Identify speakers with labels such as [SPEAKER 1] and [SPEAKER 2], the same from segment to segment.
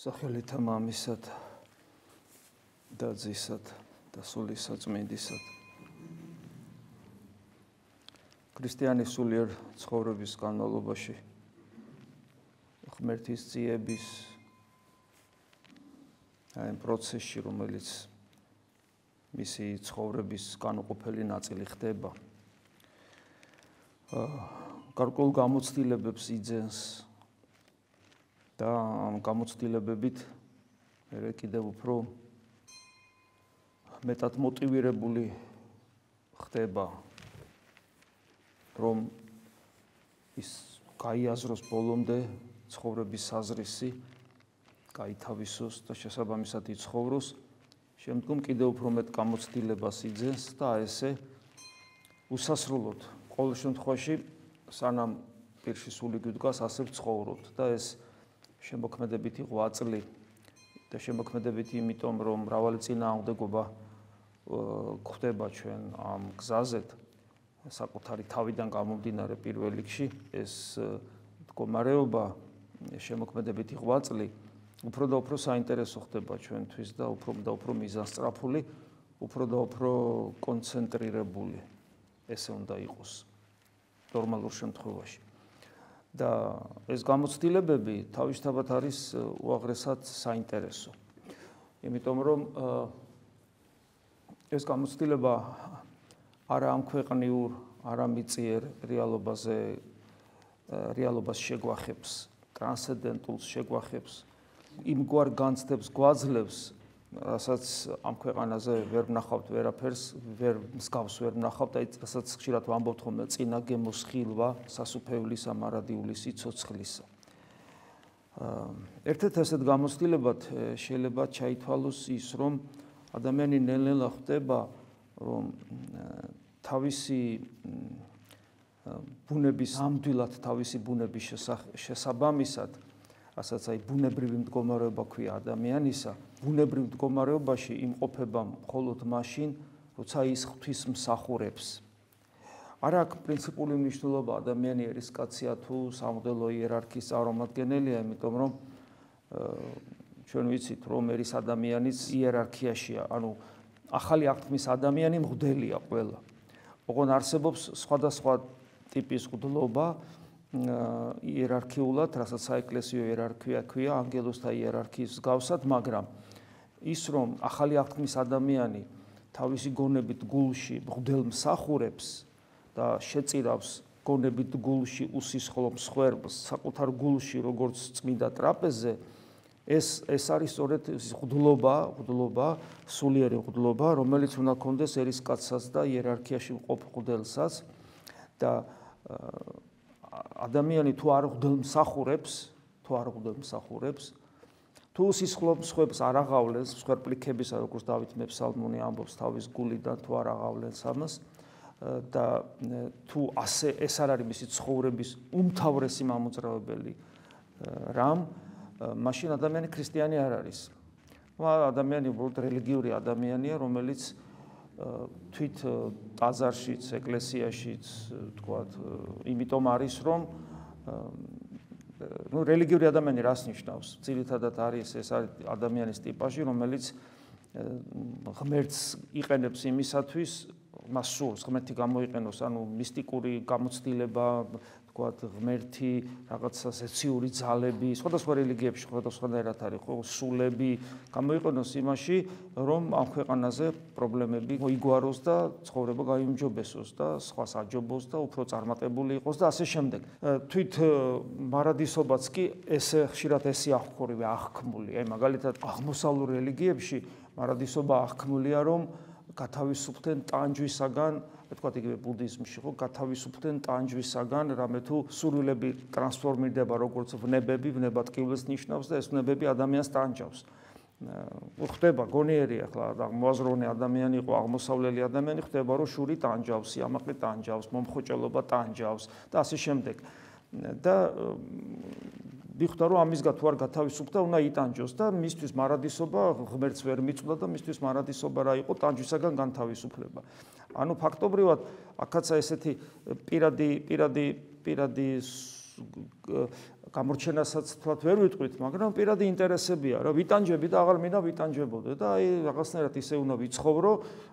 [SPEAKER 1] სახელითა მამისად და ძისად და სულისა წმინდისად. ქრისტიანის სულიერ ცხოვრების განმავლობაში ღმერთის ძიების პროცესში, რომელიც მისი ცხოვრების განუყოფელი ნაწილი ხდება, გარკვეულ გამოცდილებებს იძენს და ამ გამოცდილებებით მე კიდევ უფრო მეტად მოტივირებული ხდება, რომ ის გაიაზროს ბოლომდე ცხოვრების საზრისი, გაითავისოს და შესაბამისად იცხოვროს, შემდგომ კიდევ უფრო მეტ გამოცდილებას იძენს და ესე უსასრულოდ ყოველ შემთხვევაში სანამ პირში სული გვიდგას, ასე ვცხოვრობთ და ეს შემოქმედებით იყო აწლი და შემოქმედებით იმიტომ, რომ მრავალი წინააღმდეგობა გვხდება ჩვენ ამ გზაზეთ, საკუთარი თავიდან გამომდინარე პირველ რიგში, ეს მდგომარეობა შემოქმედებით იყო აწლი, უფრო და უფრო საინტერესო ხდება ჩვენთვის და უფრო მიზანსწრაფული, უფრო და უფრო კონცენტრირებული. ესე უნდა იყოს ნორმალურ შემთხვევაში. და ეს გამოცდილებები თავისთავად არის უაღრესად საინტერესო. იმიტომ რომ ეს გამოცდილება არა ამ ქვეყნიურ, არა მიწიერ რეალობას შეგვახებს, ტრანსცენდენტულს შეგვახებს, იმგვარ განცდებს გვაძლევს, რასაც ამ ქვეყანაზე ვერ ვნახავთ ვერაფერს, მსგავს ვერ ვნახავთ, რასაც ხშირად ვამბობთ ხოლმე წინა გემოს ხილვა, სასუფევლისა, მარადიული სიცოცხლისა. ერთ-ერთ ასეთ გამოცდილებად შეიძლება ჩაითვალოს ის, რომ ადამიანი ნელ-ნელა ხდება, რომ თავისი ბუნების ამდვილად თავისი ბუნების შესაბამისად, რასაც ბუნებრივი მდგომარეობა ქვია ადამიანისა, ბუნებრივ მდგომარეობაში იმყოფება მხოლოდ მაშინ, როცა ის ღვთისმსახურებს. არა აქვს პრინციპული მნიშვნელობა ადამიანი არის კაცია თუ სამღვდელო იერარქიის წარმომადგენელია, იმიტომ რომ ჩვენ ვიცით, რომ ერის ადამიანის იერარქიაშია, ანუ ახალი აღთქმის ადამიანი მღვდელია ყველა. ოღონ არსებობს სხვადასხვა ტიპის მღვდლობა, იერარქიულად, რასაც საეკლესიო იერარქია ქვია, ანგელოზთა იერარქიის მსგავსად, მაგრამ ის რომ ახალი აღთქმის ადამიანი თავისი გონებით გულში მღვდელმსახურებს და შეწირავს გონებით გულში უსისხლო მსხვერპლს საკუთარ გულში, როგორც წმინდა ტრაპეზზე, ეს არის სწორედ მღვდლობა, სულიერი მღვდლობა, რომელიც უნდა კონდეს ერისკაცსაც და იერარქიაში მყოფ მღვდელსაც და ადამიანი თუ არ ღვდელმსახურებს, თუ სისხლო მსხვერპლს არ აღავლენს, მსხვერპლიქებისა, როგორც დავით მეფსალმონი ამბობს თავის გულიდან, თუ არ აღავლენს ამას და თუ ასე ეს არ არის მისი ცხოვრების უმთავრესი მამოძრავებელი რამ, მაშინ ადამიანი ქრისტიანი არ არის. ადამიანი უბრალოდ რელიგიური ადამიანია, რომელიც თვით ტაძარშიც, ეკლესიაშიც, თქვათ, იმიტომ არის, რომ რელიგიური ადამიანი რას ნიშნავს? ძირითადად არის ეს ადამიანის ტიპაჟი, რომელიც ღმერთს იყენებს იმისათვის, მას სურს ღმერთი გამოიყენოს, ანუ მისტიკური გამოცდილება, თქვათ, ღმერთი, რაღაცა სეციური ძალები, სხვადასხვა რელიგიებში სხვადასხვანაირად არის, ხო, სულები გამოიყენოს იმაში, რომ ამ ქვეყანაზე პრობლემები მოიგვაროს და ცხოვრება გაიუმჯობესოს და სხვას აჯობოს და უფრო წარმატებული იყოს და ასე შემდეგ. თვით მარადისობაც კი ესე ხშირად ესე აღქმული. მაგალითად, აღმოსავლურ რელიგიებში მარადისობა აღქმულია, რომ გათავისუფლდნენ ტანჯვისაგან, თქვათ იგივე ბუდიზმში, ხო, გათავისუფლდნენ ტანჯვისაგან, რამე თუ სურვილები ტრანსფორმირდება როგორც ვნებები, ვნება ტკივილს ნიშნავს და ეს ვნებები ადამიანს ტანჯავს. ხდება გონიერი ახლა მოაზროვნე ადამიანი იყო, აღმოსავლელი ადამიანი ხდება, რომ შური ტანჯავს, სიამაყე ტანჯავს, მომხოჭელობა ტანჯავს და ასე შემდეგ. და მიხვდა, რომ ამისგან თუ არ გათავისუფლდა, უნდა იტანჯოს და მისთვის მარადისობა ღმერთს ვერ მიწვდა და მისთვის მარადისობა რა იყო, ტანჯვისაგან განთავისუფლება. ანუ ფაქტობრივად აქაც ესეთი პირადი გამორჩენასაც თქვათ ვერ ვიტყვით, მაგრამ პირადი ინტერესებია რა, ვიტანჯები და აღარ მინდა ვიტანჯებოდე და აი რაღაცნაირად ისე უნდა ვიცხოვრო,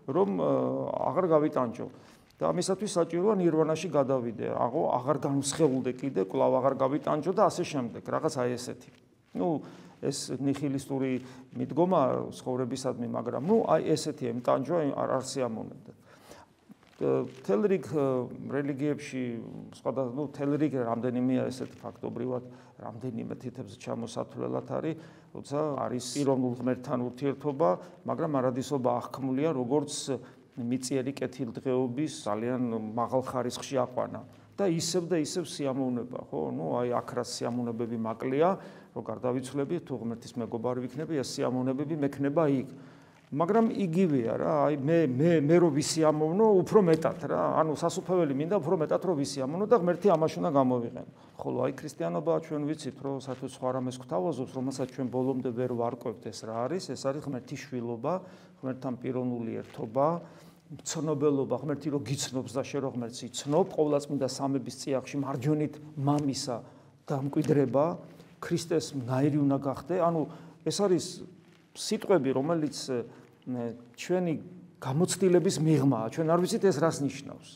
[SPEAKER 1] რომ აღარ გავიტანჯო. და ამისათვის საჭიროა ნირვანაში გადავიდე, აღარ განსხეულდე კიდე, კვლავ აღარ გავიტანჯო და ასე შემდეგ, რაღაც აი ესეთი. ეს ნიჰილისტური მიდგომა ცხოვრებისადმი, მაგრამ აი ესეთი ემტანჯვა არ სიამოვნებდა. მთელ რიგ რელიგიებში, სხვადასხვა მთელ რიგ რამდენიმეა ესეთ ფაქტობრივად რამდენიმე თითებზე ჩამოსათვლელად არის, როცა არის პიროვნულ ღმერთთან ურთიერთობა, მაგრამ არადისობა აღქმულია როგორც მიწიერი კეთილდღეობის ძალიან მაღალ ხარისხში აყვანა და ისევ სიამოვნება, ხო? აი აქ რა სიამოვნებები მაკლია, რომ გარდავიცვლები, თუ ღმერთის მეგობარი ვიქნები, ეს სიამოვნებები მექნება იქ. მაგრამ იგივეა რა, აი მე რო ვისიამოვნო, უფრო მეტად რა. ანუ სასუფეველი მინდა უფრო მეტად რო ვისიამოვნო და ღმერთი ამაში უნდა გამოვიყენო. ხოლო აი ქრისტიანობა ჩვენ ვიცით, რომ საერთოდ სხვა რამეს გვთავაზობს, რომელსაც ჩვენ ბოლომდე ვერ ვარკვევთ, ეს რა არის? ეს არის ღმერთის შვილობა, ღმერთთან პიროვნული ერთობა. ცნობელობა, ღმერთი რო გიცნობს და შენ რო ღმერთს იცნობ, ყოვლადწმინდა სამების წიაღში მარჯვენით მამისა დამკვიდრება, ქრისტეს ნაირი უნდა გახდე. ანუ ეს არის სიტყვები, რომელიც ჩვენი გამოცდილების მიღმაა. ჩვენ არ ვიცით ეს რას ნიშნავს.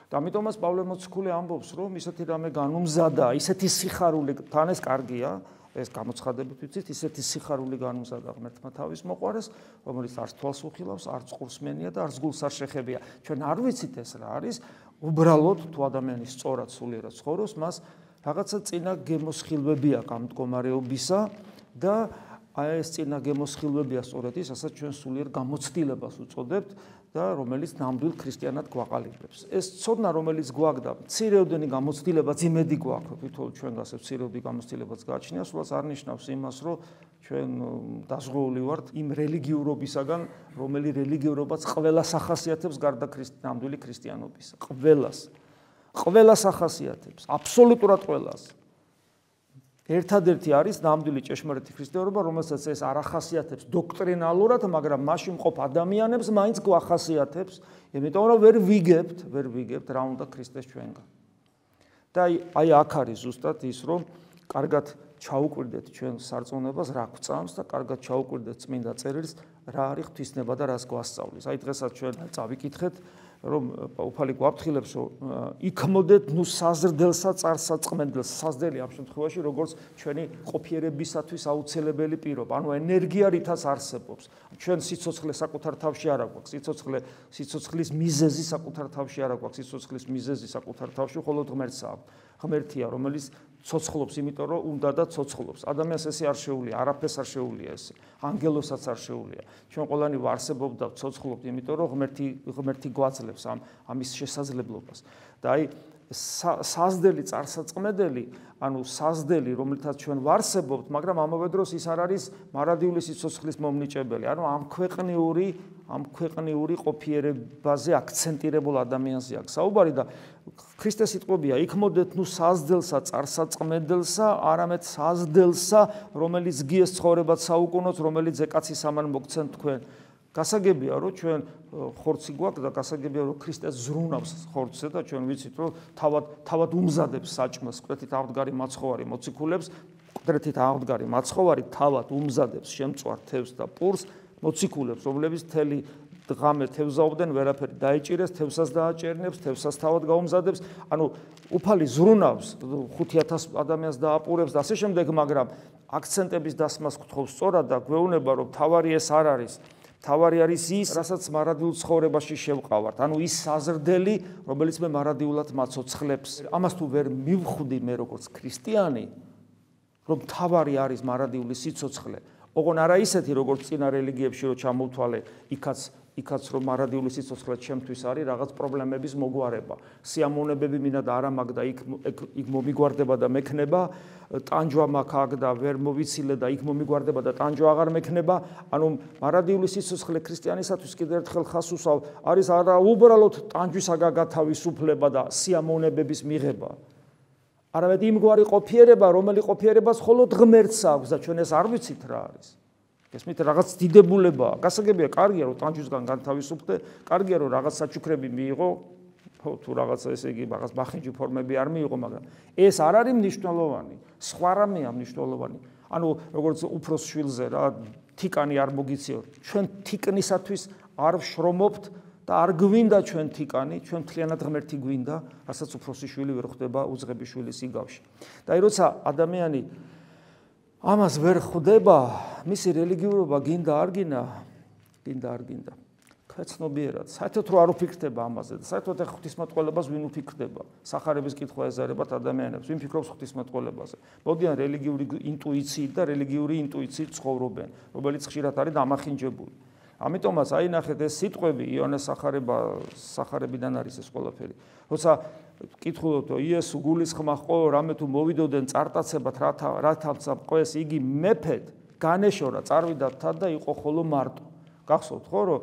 [SPEAKER 1] და ამიტომაც პავლე მოციქული ამბობს, რომ ისეთი რამე განუმზადა, ისეთი სიხარული, თან ეს კარგია, ეს გამოცხადებით ვიცით, ისეთი სიხარული განუმზადა ღმერთმა თავის მოყვარეს, რომელიც არც თვალს უხილავს, არც ყურსმენია და არც გულს არ შეხებია. ჩვენ არ ვიცით ეს რა არის, უბრალოდ თუ ადამიანი სწორად სულიერად ცხოვრობს, მას რაღაცა წინა გემოსხილვები აქვს ამ მდგომარეობისა და აი ეს წინა გემოსხილვებია სწორედ ის, რასაც ჩვენ სულიერ გამოცდილებას უწოდებთ და რომელიც ნამდვილ ქრისტიანად გვაყალიბებს. ეს ცოდნა, რომელიც გვაქვს და მცირეოდენი გამოცდილებაც იმედი გვაქვს, თვითონ ჩვენ გასებ მცირეოდი გამოცდილებაც გააჩნია, სულაც არ ნიშნავს იმას, რომ ჩვენ დაზღვეული ვართ იმ რელიგიურობისაგან, რომელი რელიგიურობაც ყველას ახასიათებს გარდა ნამდვილი ქრისტიანობისა. ყველას ახასიათებს, აბსოლუტურად ყველას. ერთადერთი არის ნამდვილი ჭეშმარიტი ქრისტიანობა, რომელსაც ეს არ ახასიათებს დოქტრინალურად, მაგრამ მასში მყოფ ადამიანებს მაინც გვახასიათებს, იმიტომ რომ ვერ ვიგებთ რა უნდა ქრისტეს ჩვენგან. და აი აქ არის ზუსტად ის, რომ კარგად ჩაუკვირდეთ ჩვენ სარწმუნოებას, რა გვწამს და კარგად ჩაუკვირდეთ წმინდა წერილს, რა არის ღვთისნება და რას გვასწავლის. აი დღესაც ჩვენ წავიკითხეთ, რომ უფალი გვაფრთხილებს, რომ იქმოდეთ საზრდელსა წარსაწყმენდელს, საზრდელი ამ შემთხვევაში, როგორც ჩვენი ყოფიერებისათვის აუცილებელი პირობა, ანუ ენერგია რითაც არსებობს. ჩვენ სიცოცხლე საკუთარ თავში არ აქვს, სიცოცხლის მიზეზი საკუთარ თავში არ აქვს, სიცოცხლის მიზეზი საკუთარ თავში მხოლოდ ღმერთს აქვს. ღმერთია, რომელიც ცოცხლობს, იმიტომ რომ უნდა და ცოცხლობს. ადამიანს ესე არ შეუძლია, არაფერს არ შეუძლია ესე. ანგელოსაც არ შეუძლია. ჩვენ ყველანი ვარსებობთ და ცოცხლობთ, იმიტომ რომ ღმერთი გვაძლევს ამის შესაძლებლობას. და აი საზრდელი წარსაწყმედელი, ანუ საზრდელი, რომელთაც ჩვენ ვარსებობთ, მაგრამ ამავე დროს ის არ არის მარადიული სიცოცხლის მომნიჭებელი. ანუ ამ ქვეყნიური ყოფიერებაზე აქცენტირებულ ადამიანზე აქვს საუბარი და ქრისტეს სიტყვებია, იქმოდეთ საზრდელსა წარსაწყმედელსა, არამედ საზრდელსა, რომელიც გიეს ცხოვრებად საუკუნოც, რომელიც ეკაცის ამან მოგცემ თქვენ. გასაგებია, რომ ჩვენ ხორცი გვაქვს და გასაგებია, რომ ქრისტეს ზრუნავს ხორცზე და ჩვენ ვიცით, რომ თავად უმზადებს საჭმელს, კვეთით აღდგარი მაცხოვარი მოციქულებს, კვეთით აღდგარი მაცხოვარი თავად უმზადებს შემწვარ თევზს და პურს მოციქულებს, რომლებიც თელი ღამე თევზაობდნენ, ვერაფერი დაიჭირეს, თევზას დააჭერნებს, თევზას თავად გაუმზადებს. ანუ უფალი ზრუნავს 5000 ადამიანს დააპურებს და ასე შემდეგ, მაგრამ აქცენტების დასმას გთხოვს სწორად და გვეუბნება, რომ თავარი ეს არ არის. თავარი არის ის, რასაც მარადილ ცხოვრებაში შევყავართ. ანუ ის საზრდელი, რომელიც მე მარადილად მაცოცხლებს. ამას თუ ვერ მივხვდი მე როგორც ქრისტიანი, რომ თავარი არის მარადიული სიცოცხლე. ოღონ არა ისეთი, როგორც წინა რელიგიებში რო ჩამოვთვალე, იქაც რომ მარადიული სიცოცხლე ჩემთვის არის რაღაც პრობლემების მოგვარება. სიამოვნებები მინდა და არა მაგ და იქ მომიგვარდება და მექნება, ტანჯვა მაქვს აქ და ვერ მოვიცილე და იქ მომიგვარდება და ტანჯვა აღარ მექნება. ანუ მარადიული სიცოცხლე ქრისტიანისათვის კიდევ ერთხელ ხას უსვავ, არის არა უბრალოდ ტანჯვისაგან გათავისუფლება და სიამოვნებების მიღება. არამედ იმგვარი ყოფიერება, რომელი ყოფიერებას მხოლოდ ღმერთს აქვს და ჩვენ ეს არ ვიცით რა არის. ესმით რაღაც დიდებულებაა. გასაგებია, კარგია რომ ტანჯვისგან განთავისუფლდე, კარგია რომ რაღაც საჩუქრები მიიღო, ხო თუ რაღაცა ესე იგი რაღაც ბახინჯი ფორმები არ მიიღო, მაგრამ ეს არ არის მნიშვნელოვანი, სხვა რამეა მნიშვნელოვანი. ანუ როგორც უფროს შვილზე რა თიკანი არ მოგიციო, ჩვენ თიკნისათვის არ ვშრომობთ და არ გვინდა ჩვენ თიკანი, ჩვენ მთლიანად ღმერთი გვინდა, რასაც უფროსი შვილი ვერ ხვდება უძღების შვილის იგავში. და აი როცა ადამიანი ამას ვერ ხვდება, მისი რელიგიურობა გინდა არ გინდა. ქვეცნობიერად, საერთოდ რო არ უფიქრდება ამაზე და საერთოდ ღვთისმეტყველებას ვინ უფიქრდება? სახარების კითხვა ეზარებათ ადამიანებს, ვინ ფიქრობს ღვთისმეტყველებაზე? მოდიან რელიგიური ინტუიციით და რელიგიური ინტუიციით ცხოვრობენ, რომელიც ხშირად არის დამახინჯებული. ამიტომაც აი ნახეთ ეს სიტყვები იონეს სახარებიდან არის ეს ყველაფერი. როცა კითხულობთ, იესო გულისხმა ხო, რამე თუ მოვიდოდნენ წარტაცებად, რათა ყოს იგი მეფედ განეშორა, წარვიდა თად და იყო ხოლო მარტო. გახსოვთ ხო, რომ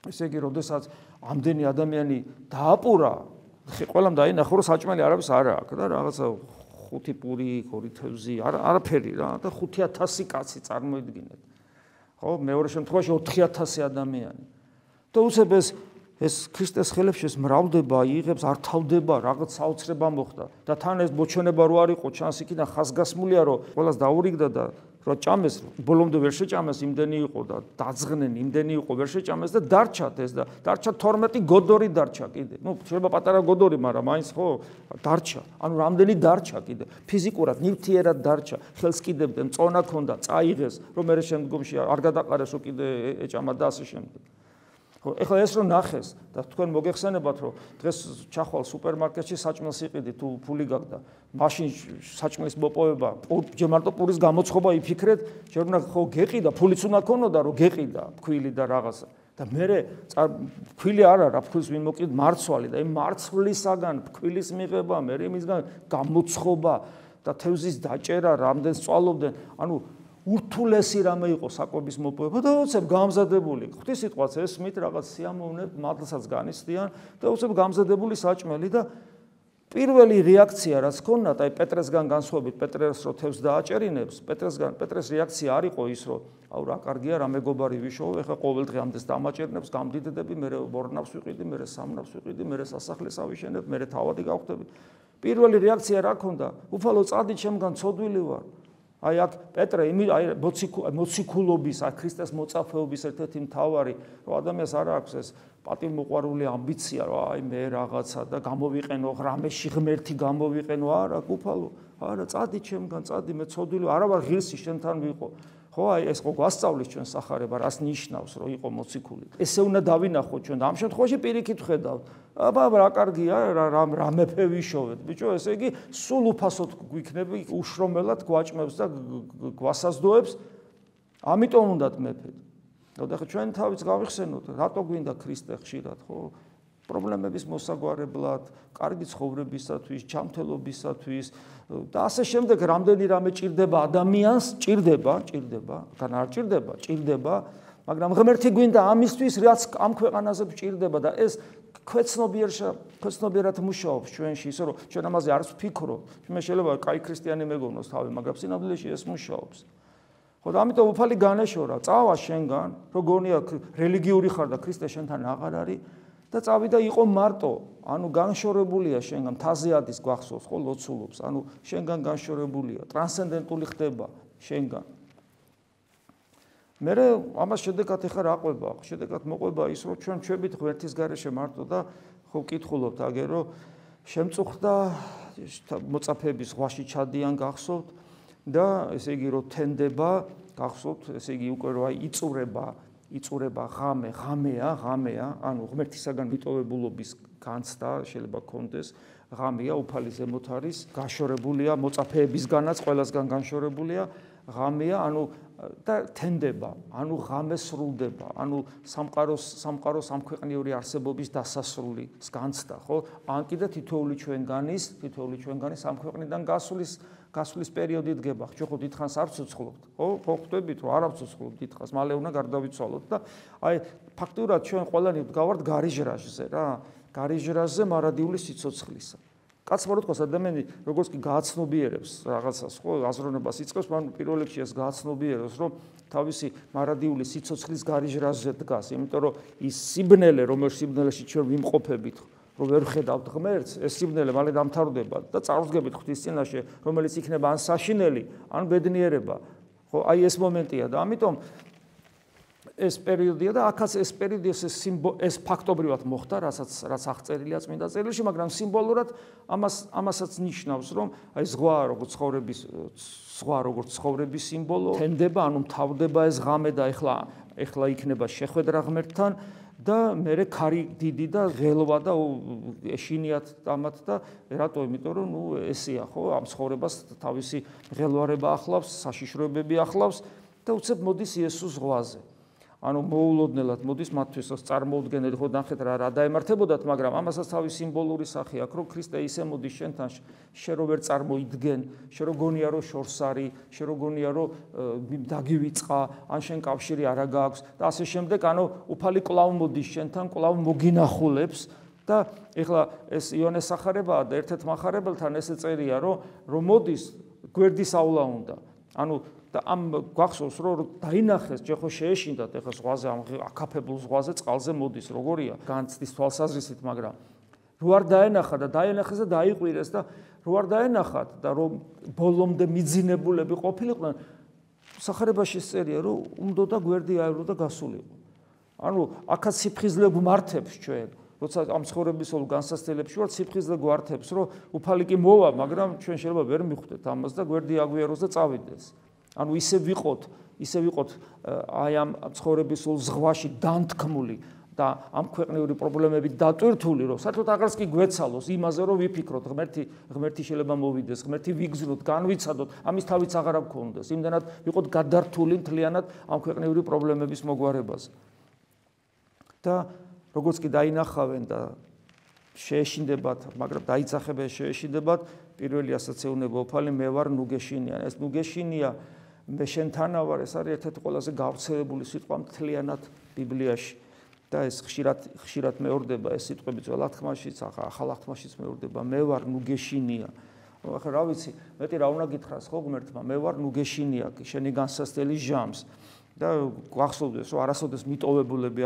[SPEAKER 1] ესე იგი, როდესაც ამდენი ადამიანი დააპურა, ყველამ დაინახა, რომ საჭმელი არავის არ აქვს და რაღაცა 5 პური, 2 თევზი, არაფერი რა და 5000 კაცი წარმოიდგინეთ. ხო, მეორე შემთხვევაში 4000 ადამიანი. და უცებ ეს ქრისტეს ხელებში ეს მრავლდება, იღებს, არ თავდება, რაღაც საოცრება მოხდა და თან ეს მოჩვენება რო არ იყო, ჩანს იქიდან ხაზგასმულია, რომ ყველას დაურიგდა და რო ჭამეს, ბოლომდე ვერ შეჭამეს, იმდენი იყო და დაძღნენ, იმდენი იყო, ვერ შეჭამეს და დარჩათ ეს და დარჩა 12 გოდორი დარჩა კიდე. ნუ შეიძლება პატარა გოდორი, მაგრამ მაინც ხო დარჩა. ანუ რამდენი დარჩა კიდე. ფიზიკურად, ნივთიერად დარჩა. ხელს კიდებდნენ, წონა ქონდა, წაიღეს, რომ მე შემდგომში არ გადაყარეს, რომ კიდე ეჭამა და ასე შემდეგ. ხო, ეხლა ეს რო ნახეს და თქვენ მოგეხსენებათ, რომ დღეს ჩახვალ სუპერმარკეტში საჭმელს იყიდი, თუ ფული გაქვს და მაშინ საჭმლის მოპოვება, ჯერ მარტო პურის გამოცხობა იფიქრეთ, ჯერ უნდა ხო გეყიდა, ფულიც უნდა ქონოდა, რომ გეყიდა ფქვილი და რაღაცა. და მე ფქვილი არ არა, ფქვილს ვინ მოკიდ მარცვალი და იმ მარცვლისაგან ფქვილის მიღება, მე იმისგან გამოცხობა და თევზის დაჭერა, რამდენს წვალობდნენ, ანუ ურთულესი რამე იყო საკვების მოპოვება და უცებ გამზადებული. ღვთისმეტყველს ესმით რაღაც სიამოვნებ მადლსაც განიცდიან და უცებ გამზადებული საჭმელი და პირველი რეაქცია რაც ქონდათ, აი პეტრესგან განსხვავებით, პეტრეს რო თევზს დააჭერინებს, პეტრეს რეაქცია არ იყო ის, რომ აუ რა კარგია, რა მეგობარი ვიშოვე, ეხლა ყოველდღე ამდენს დამაჭერნებს, გამდიდდები, მე ორნავს ვიყიდი, მე სამნავს ვიყიდი, მე სასახლეს ავიშენებ, მე თავადი გავხდები. პირველი რეაქცია რა ქონდა? უფალო წადი ჩემგან, ცოდვილი ვარ. აი აქ პეტრე აი მოციქულობის, აი ქრისტეს მოწაფეობის ერთ-ერთი მთავარი, რომ ადამიანს არ აქვს ეს პატივმოყვარული ამბიცია, რომ აი მე რაღაცა და გამოვიყენო, რამეში ღმერთი გამოვიყენო, არა, უფალო, არა, წადი ჩემგან, წადი, მე ცოდვილი, არა ვარ ღირსი შენთან ვიყო. ხო, აი ეს ხო გვასწავლის ჩვენ სახარება, რას ნიშნავს, რომ იყო მოციქული. ესე უნდა დავინახოთ ჩვენ და ამ შემთხვევაში პირიქით ხედავთ. აბა რა კარგია, რა მეფე ვიშოვეთ. ბიჭო, ესე იგი სულ უფასოდ გვიქნები, უშრომელად გვაჭმევს და გვასაზდოებს. ამიტომ უნდათ მეფე. და ხო ჩვენ თავიც გავიხსენოთ, რატო გვინდა ქრისტე ხშირად, ხო? პრობლემების მოსაგვარებლად, კარგი ცხოვრებისათვის, ჯანმრთელობისათვის და ასე შემდეგ რამდენი რამე ჭირდება ადამიანს, ჭირდება, თან არ ჭირდება, მაგრამ ღმერთი გვინდა ამისთვის, რაც ამ ქვეყანაზე ჭირდება და ეს ქვეცნობიერად მუშაობს ჩვენში, ისე რომ ჩვენ ამაზე არ ვფიქრობთ. მე შეიძლება კაი ქრისტიანი მეგონოს თავი, მაგრამ სინამდვილეში ეს მუშაობს. ხო, და ამიტომ უფალი განეშორა, წავა შენგან, რომ გონია რელიგიური ხარ და ქრისტე შენთან აღარ არის. და წავიდა იყო მარტო, ანუ განშორებულია შენგან, მთაზე ადის გვახსოვს, ხო, ლოცულობს, ანუ შენგან განშორებულია, ტრანსცენდენტული ხდება შენგან. მე ამას შედეგად ეხა რა ყვება? შედეგად მოყვება ის, რომ ჩვენ ჩვებით ღმერთის გარეშე მარტო და ხო კითხულობთ აგერ, რომ შემწუხდა მოწაფეების ზღვაში ჩადიან გახსოვთ და ესე იგი რომ თენდება, გახსოვთ, ესე იგი უკვე რომ იწურება ღამეა, ანუ ღმერთისაგან მიტოვებულობის განცდა შეიძლება კონდეს, ღამეა, უფალი ზემოთ არის, გაშორებულია, მოწაფეებისგანაც, ყველასგან განშორებულია, ღამეა, ანუ და თენდება, ანუ ღამე სრულდება, ანუ სამყაროს სამქვეყნიური არსებობის დასასრულის განცდა, ხო? ან კიდე თითოეული ჩვენგანის სამქვეყნიდან გასვლის პერიოდი დგება. ხო, დიდხანს არ ვცოცხლობთ, ხო? ხო, ხვდებით, რომ არ ვცოცხლობთ დიდხანს, მალე უნდა გარდავიცვალოთ და აი ფაქტურად ჩვენ ყველანი ვდგავართ გარიჟრაჟზე რა, გარიჟრაჟზე მარადიული სიცოცხლისა. კაცმა რო თქვას ადამიანი როგორც კი გააცნობიერებს რაღაცას, ხო, აზროვნებას იწყებს, მან პირველ რიგში ეს გააცნობიერებს, რომ თავისი მარადიული სიცოცხლის გარიჟრაჟზე დგას, იმიტომ რომ ის სიბნელე, რომელშ სიბნელეში ჩვენ ვიმყოფებით, რომ ვერ ხედავთ ღმერთს, ეს სიბნელე მალე დამთავრდება და წარუდგებით ღვთის წინაშე, რომელიც იქნება ან საშინელი, ან ბედნიერება. ხო, აი ეს მომენტია და ამიტომ ეს პერიოდია და აქაც ეს პერიოდი ეს ფაქტობრივად მოხდა, რაც აღწერილია წმინდა წერილში, მაგრამ სიმბოლურად ამასაც ნიშნავს, რომ აი ზღვა როგორც ცხოვრების სიმბოლო, თენდება, ანუ მთავრდება ეს ღამე და ეხლა იქნება შეხვედრა ღმერთთან და მერე ქარი დიდი და ღელვა და ეშინიათ ამათ და რატო? იმიტომ რომ ესეა, ხო, ამ ცხოვრებას თავისი ღელვარება ახლავს, საშიშროებები ახლავს და უცებ მოდის იესოს ზღვაზე. ანუ მოულოდნელად მოდის მათთვის წარმოუდგენელი, ხო ნახეთ რა დაემართებოდათ, მაგრამ ამასაც თავის სიმბოლური სახე აქვს, რომ ქრისტე ისე მოდის შენთან, შენ რო ვერ წარმოიდგენ, შენ რო გონია რომ შორს არის, შენ რო გონია რომ დაგივიწყა, ან შენ კავშირი არა გაქვს და ასე შემდეგ, ანუ უფალი კლავ მოდის შენთან, კლავ მოგინახულებს და ეხლა ეს იონეს სახარებაა და ერთ-ერთ მახარებელთან ესე წერია, რომ მოდის გვერდის ავლა უნდა. ანუ და ამ გვახსოვს რომ დაინახეს, ჯერ ხო შეეშინდათ ეხლა ზღვაზე ამ აკაფებულ ზღვაზე წყალზე მოდის, როგორია? განცდის თვალსაზრისით, მაგრამ რო არ დაენახა და დაენახეს და დაიყვირეს და რო არ დაენახათ და რომ ბოლომდე მიძინებულები ყოფილიყვნენ, სახარებაში წერია, რომ უნდა გვერდი აევლო და გასულიყო. ანუ აქაც სიფხიზლე გვმართებს ჩვენ, როცა ამ ცხოვრებისეულ განსასწელებში ვართ, სიფხიზლე გვართებს, რომ უფალი კი მოვა, მაგრამ ჩვენ შეიძლება ვერ მიხვდეთ ამას და გვერდი აგვიაროს და წავიდეს. ანუ ისე ვიყოთ აი ამ ცხოვრებისეულ ზღვაში დანთქმული და ამ ქვეყნიური პრობლემებით დატვირთული, რომ საერთოდ აღარც კი გვეცალოს იმაზე, რომ ვიფიქროთ, ღმერთი შეიძლება მოვიდეს, ღმერთი ვიგზნოთ, განვიცადოთ, ამის თავიც აღარ გქონდეს. იმდანად ვიყოთ გადართული მთლიანად ამ ქვეყნიური პრობლემების მოგვარებაზე. და როგორც კი დაინახავენ და შეეშინდებათ, მაგრამ დაიძახებენ შეეშინდებათ, პირველი ასეც ეუბნება უფალი, მე ვარ ნუგეშინია. ეს ნუგეშინია, მე შენთანა ვარ, ეს არის ერთ-ერთი ყველაზე გავრცელებული სიტყვა მთლიანად ბიბლიაში და ეს ხშირად მეორდება ეს სიტყვები ძველ აღთქმაშიც, ახალ აღთქმაშიც მეორდება, მე ვარ ნუგეშინია. ახლა რა ვიცი, მეტი რა უნდა გითხრას ხო ღმერთმა, მე ვარ ნუგეშინია, შენი განსასწრელი ჟამს. და გვახსოვდეს, რომ არასოდეს მიტოვებულები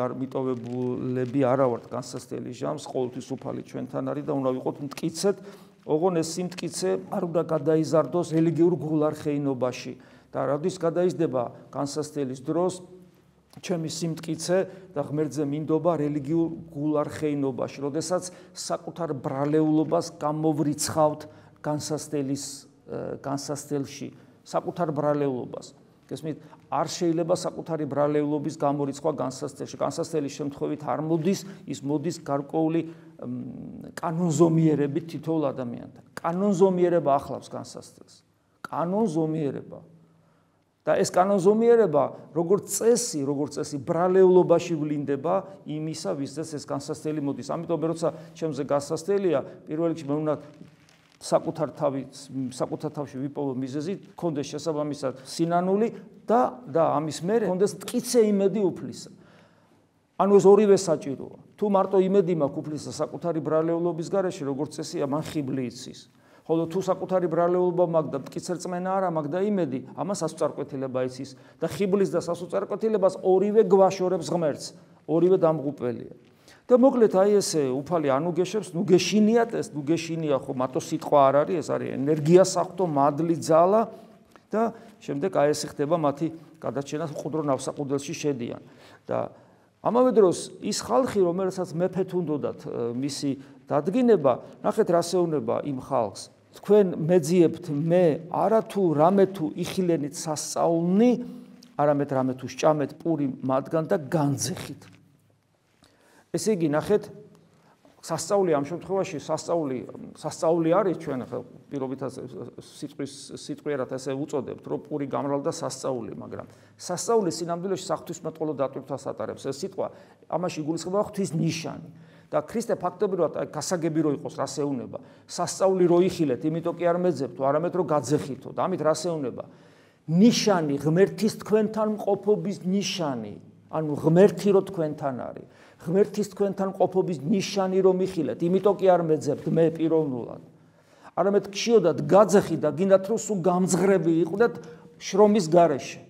[SPEAKER 1] არა ვართ განსასწრელი ჟამს, ყოველთვის უფალი ჩვენთან არის და უნდა ვიყოთ მტკიცედ, ოღონ ეს სიმტკიცე არ უნდა გადაიზარდოს რელიგიურ გულარხეინობაში და როდის გადაიზრდება განსასწრელის დროს ჩემი სიმტკიცე და ღმერთზე მინდობა რელიგიურ გულარხეინობაში, როდესაც საკუთარ ბრალეულობას გამოვრიცხავთ განსასწრელში, საკუთარ ბრალეულობას. გესმით, არ შეიძლება საკუთარი ბრალეულობის გამორიცხვა განსასწრელში. განსასწრელის შემთხვევით არ მოდის, ის მოდის გარკვეული კანონზომიერებით თითოეულ ადამიანთან. კანონზომიერება ახლავს განსასწრელს. კანონზომიერება. და ეს კანონზომიერება, როგორც წესი, ბრალეულობაში ვლინდება იმისა, ვისთანაც ეს განსასწრელი მოდის. ამიტომ როცა ჩემზე განსასწრელია, პირველ რიგში მე უნდა საკუთარ თავში ვიპოვო მიზეზი, გქონდეს შესაბამისად სინანული და ამის მერე გქონდეს მტკიცე იმედი უფლისა. ანუ ეს ორივე საჭიროა. თუ მარტო იმედი მაქვს უფლისა საკუთარი ბრალეულობის გარეშე, როგორც წესია, მან ხიბლი იცის. ხოლო თუ საკუთარი ბრალეულობა მაქვს და მტკიცე რწმენა არ მაქვს და იმედი, ამას სასწარკვეთილება იცის და ხიბლის და სასწარკვეთილებას ორივე გვაშორებს ღმერთს, ორივე დამღუპველია. და მოკლედ აი ესე უფალი ანუგეშებს, ნუგეშინიათ, ეს ნუგეშინია ხო მარტო სიტყვა არ არის, ეს არის ენერგია საფრთხო, მადლი, ძალა და შემდეგ აი ესე ხდება მათი გადაჩენა მყუდრო ნავსაყუდელში შედიან. და ამავე დროს ის ხალხი, რომელსაც მეფეთ უნდათ მისი დადგინება, ნახეთ რა შეუნება იმ ხალხს. თქვენ მეძიებთ მე არათუ რამე თუ იხილენით სასწაულნი, არამედ რამე თუ სჭამეთ პური მათგან და განძეხით. ესე იგი, ნახეთ, სასწაული ამ შემთხვევაში სასწაული არის ჩვენ პირობითად სიტყვიერად ესე უწოდებთ, რომ პური გამრავლდა სასწაული, მაგრამ სასწაული სინამდვილეში საღვთისმეტყველო დატვირთვას ატარებს. ეს სიტყვა ამაში იგულისხმება ღვთის ნიშანი. და ქრისტე ფაქტობრივად გასაგები რო იყოს, რა შეუნება. სასწაული რო იხილეთ, იმიტომ კი არ მეძებთო, არამედ რო გაძეხითო. და ამით რა შეუნება? ნიშანი, ღმერთის თქვენთან მყოფობის ნიშანი. ანუ ღმერთი რო თქვენთან არის. ღმერთის თქვენთან ყოფობის ნიშანი რომ იხილეთ, იმიტომ კი არ მეძებთ მე პიროვნულად. არამედ გშიოდათ გაძეხი და გინდათ რომ სულ გამძღრები იყვდეთ შრომის გარეშე.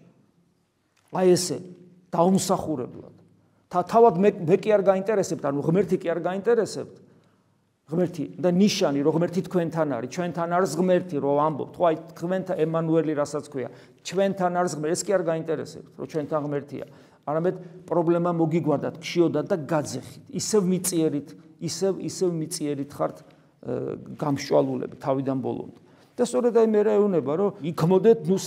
[SPEAKER 1] აი ესე დაუმსახურებლად. თავად მე კი არ გაინტერესებთ, ანუ ღმერთი კი არ გაინტერესებთ. ღმერთი და ნიშანი, რომ ღმერთი თქვენთან არის, ჩვენთან არის ღმერთი, რომ ამბობთ, ხო, აი თქვენთან ემანუელი რასაც ქვია, ჩვენთან არის ღმერთი, ეს კი არ გაინტერესებთ, რომ ჩვენთან ღმერთია, არამედ პრობლემა მოგიგვარდათ, ქშიოდათ და გაძეხით, ისევ მიწიერით ხართ გამსჭვალულები თავიდან ბოლომდე. და სწორედ აი მე ეუბნება, რომ იქმოდეთ ნუ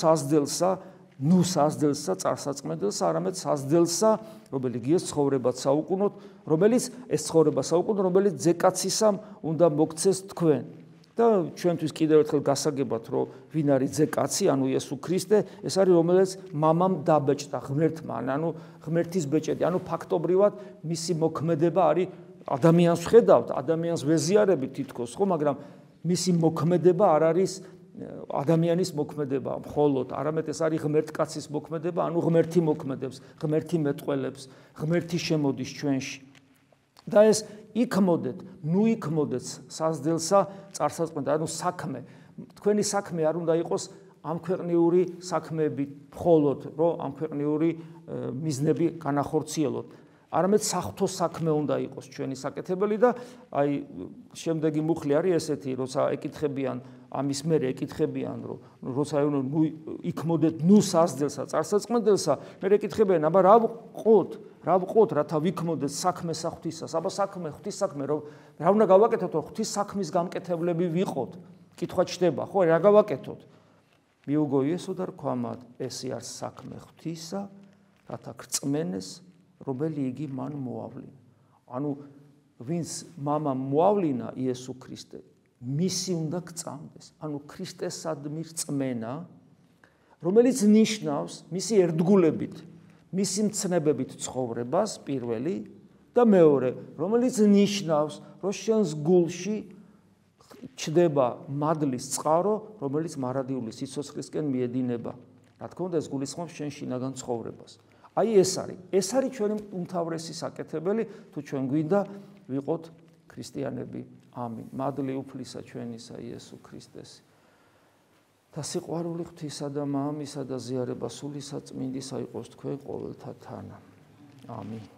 [SPEAKER 1] საზდელსა წარსაწმენდელსა, არამედ საზდელსა, რომელიც გიეს ცხოვრება საუკუნოდ, რომელიც ეს ცხოვრება საუკუნოდ, რომელიც ძეკაცისამ უნდა მოგცეს თქვენ. და ჩვენთვის კიდევ ერთხელ გასაგებად, რომ ვინ არის ძეკაცი, ანუ იესო ქრისტე, ეს არის რომელიც მამამ დაბეჭდა ღმერთმა, ანუ ღმერთის ბეჭედი, ანუ ფაქტობრივად მისი მოქმედება არის ადამიანს ხედავთ, ადამიანს ვეზიარებით თითქოს, ხო, მაგრამ მისი მოქმედება არ არის ადამიანის მოქმედება მხოლოდ, არამედ ეს არის ღმერთკაცის მოქმედება, ანუ ღმერთი მოქმედებს, ღმერთი მეტყველებს, ღმერთი შემოდის ჩვენში. და ეს იქმოდეთ, ნუ იქმოდეთ საზდელსა წარსაწმენდა, ანუ საქმე. თქვენი საქმე არ უნდა იყოს ამქვეყნიური საქმეები მხოლოდ, რომ ამქვეყნიური მიზნები განახორციელოთ. არამედ საღვთო საქმე უნდა იყოს ჩვენი საკეთებელი და აი შემდეგი მუხლი არის ესეთი, როცა ეკითხებიან ამის მერე ეკითხებიან, რომ როცა ნუ იქმოდეთ ნუ საზდელსა წარსაწმენდელსა, მერე ეკითხებიან, აბა რა ვყოთ, რათა ვიქმოდეთ საქმე საღვთისას, აბა საქმე ღვთის საქმე, რომ რა უნდა გავაკეთოთ, რომ ღვთის საქმის გამკეთებლები ვიყოთ. კითხვა ჩდება, ხო, რა გავაკეთოთ? მიუგო იესო და რქვა მათ, ესე არის საქმე ღვთისა, რათა გრწმენეს რომელი იგი მან მოავლინა. ანუ ვინც მამამ მოავლინა იესო ქრისტე, მისი უნდა გწამდეს. ანუ ქრისტესადმი რწმენა, რომელიც ნიშნავს მისი ერთგულებით, მისი მცნებებით ცხოვრებას პირველი და მეორე, რომელიც ნიშნავს, რომ შენს გულში ჩდება მადლის წყარო, რომელიც მარადიული სიცოცხლისკენ მიედინება. რა თქმა უნდა, ეს გულისხმობს შენ შინაგან ცხოვრებას. აი ეს არის ჩვენი უმთავრესი საკეთებელი, თუ ჩვენ გვინდა ვიყოთ ქრისტიანები. ამინ. მადლი უფლისა ჩვენისა იესო ქრისტეს და სიყვარული ღვთისა და მამისა და ზიარება სული საწმინდისა იყოს თქვენ ყოველთა თანა. ამინ.